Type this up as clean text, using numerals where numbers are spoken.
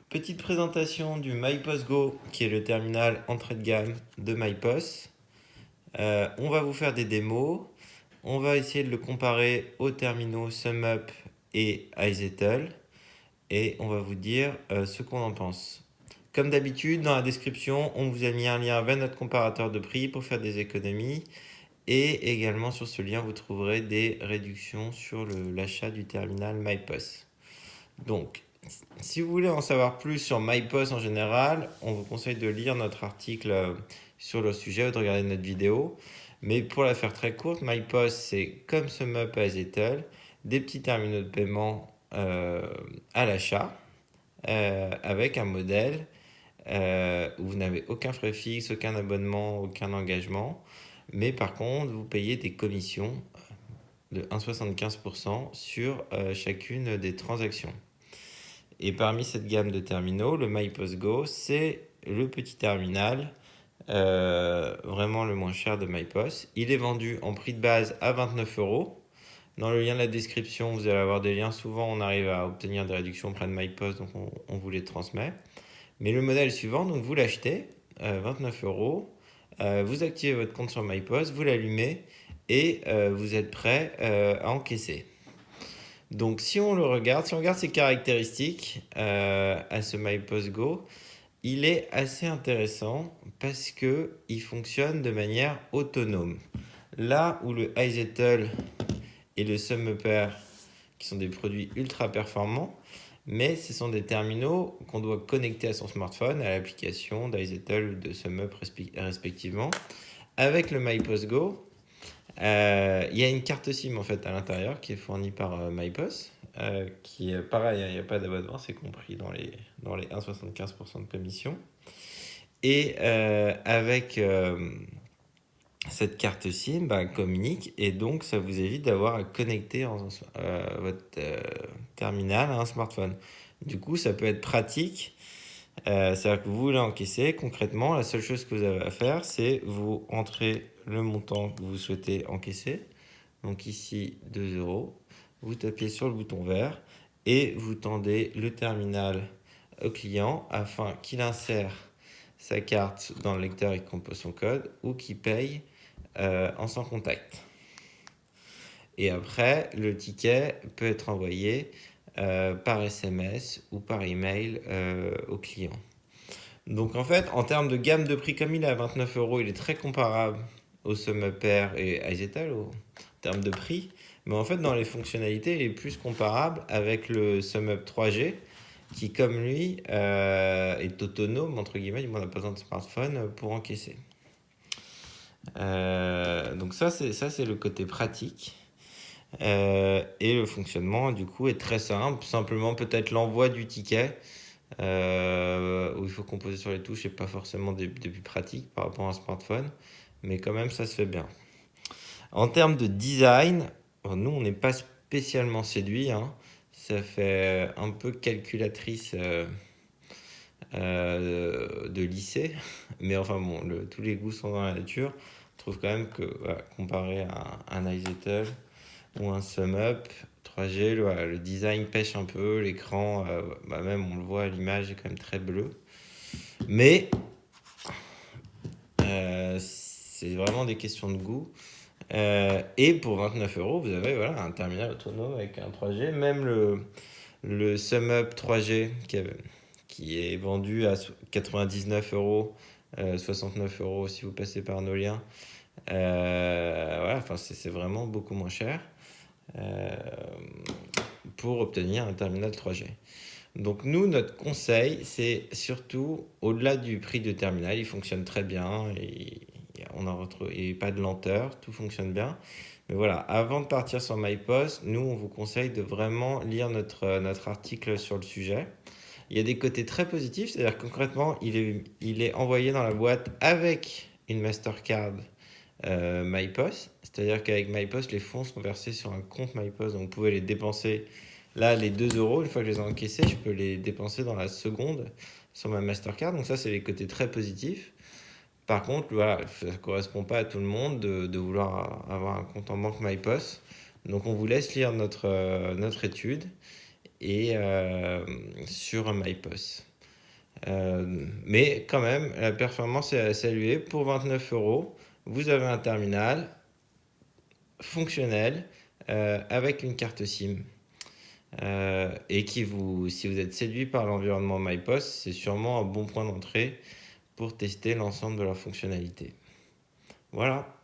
Petite présentation du MyPost Go, qui est le terminal entrée de gamme de MyPost. On va vous faire des démos. On va essayer de le comparer aux terminaux SumUp et iZettle. Et on va vous dire ce qu'on en pense. Comme d'habitude, dans la description, on vous a mis un lien vers notre comparateur de prix pour faire des économies. Et également sur ce lien, vous trouverez des réductions sur l'achat du terminal MyPost. Donc, si vous voulez en savoir plus sur MyPost en général, on vous conseille de lire notre article sur le sujet ou de regarder notre vidéo. Mais pour la faire très courte, MyPost, c'est comme SumUp et Zettle, des petits terminaux de paiement à l'achat avec un modèle où vous n'avez aucun frais fixe, aucun abonnement, aucun engagement. Mais par contre, vous payez des commissions de 1,75% sur chacune des transactions. Et parmi cette gamme de terminaux, le MyPost Go, c'est le petit terminal vraiment le moins cher de MyPost. Il est vendu en prix de base à 29 euros. Dans le lien de la description, vous allez avoir des liens. Souvent, on arrive à obtenir des réductions auprès de MyPost, donc on vous les transmet. Mais le modèle suivant, donc vous l'achetez, 29 euros. Vous activez votre compte sur MyPost, vous l'allumez et vous êtes prêt à encaisser. Donc si on regarde ses caractéristiques à ce MyPost Go, il est assez intéressant parce qu'il fonctionne de manière autonome. Là où le iZettle et le SumUper, qui sont des produits ultra performants, mais ce sont des terminaux qu'on doit connecter à son smartphone, à l'application d'iZettle ou de SumUp respectivement. Avec le MyPost Go, il y a une carte SIM en fait à l'intérieur qui est fournie par MyPost, qui est pareil, il n'y a pas d'abonnement, c'est compris dans les 1,75% de commission. Et avec cette carte SIM, elle communique et donc ça vous évite d'avoir à connecter votre terminal à un smartphone. Du coup, ça peut être pratique. C'est-à-dire que vous voulez encaisser, concrètement, la seule chose que vous avez à faire, c'est vous entrez le montant que vous souhaitez encaisser. Donc ici, 2 euros. Vous tapez sur le bouton vert et vous tendez le terminal au client afin qu'il insère sa carte dans le lecteur et compose son code ou qu'il paye en sans contact. Et après, le ticket peut être envoyé par SMS ou par email au client. Donc en fait, en termes de gamme de prix, comme il est à 29 euros, il est très comparable au SumUper et iZettle en termes de prix. Mais en fait, dans les fonctionnalités, il est plus comparable avec le SumUp 3G, qui comme lui est autonome, entre guillemets, on n'a pas besoin de smartphone pour encaisser. Donc ça, c'est le côté pratique. Et le fonctionnement, du coup, est très simple. Simplement, peut-être l'envoi du ticket, où il faut composer sur les touches, et pas forcément des plus pratiques par rapport à un smartphone. Mais quand même, ça se fait bien. En termes de design, nous, on n'est pas spécialement séduit, hein. Ça fait un peu calculatrice de lycée. Mais enfin bon, tous les goûts sont dans la nature. Je trouve quand même que, voilà, comparé à un iZettle ou un SumUp 3G, le design pêche un peu. L'écran, même on le voit à l'image, est quand même très bleu. Mais c'est vraiment des questions de goût. Et pour 29 euros, vous avez voilà, un terminal autonome avec un 3G. Même le SumUp 3G qui est vendu à 99 euros, 69 euros si vous passez par nos liens. Voilà, enfin, c'est vraiment beaucoup moins cher pour obtenir un terminal 3G. Donc nous, notre conseil, c'est surtout, au-delà du prix de terminal, il fonctionne très bien et on n'a pas de lenteur, tout fonctionne bien. Mais voilà, avant de partir sur MyPost, nous, on vous conseille de vraiment lire notre article sur le sujet. Il y a des côtés très positifs, c'est-à-dire concrètement, il est envoyé dans la boîte avec une Mastercard MyPost. C'est-à-dire qu'avec MyPost, les fonds sont versés sur un compte MyPost, donc vous pouvez les dépenser. Là, les 2 euros, une fois que je les ai encaissés, je peux les dépenser dans la seconde sur ma Mastercard. Donc ça, c'est les côtés très positifs. Par contre, voilà, ça ne correspond pas à tout le monde de vouloir avoir un compte en banque MyPost. Donc on vous laisse lire notre étude et sur MyPost. Mais quand même, la performance est à saluer. Pour 29 euros, vous avez un terminal fonctionnel avec une carte SIM. Et si vous êtes séduit par l'environnement MyPost, c'est sûrement un bon point d'entrée pour tester l'ensemble de leurs fonctionnalités. Voilà.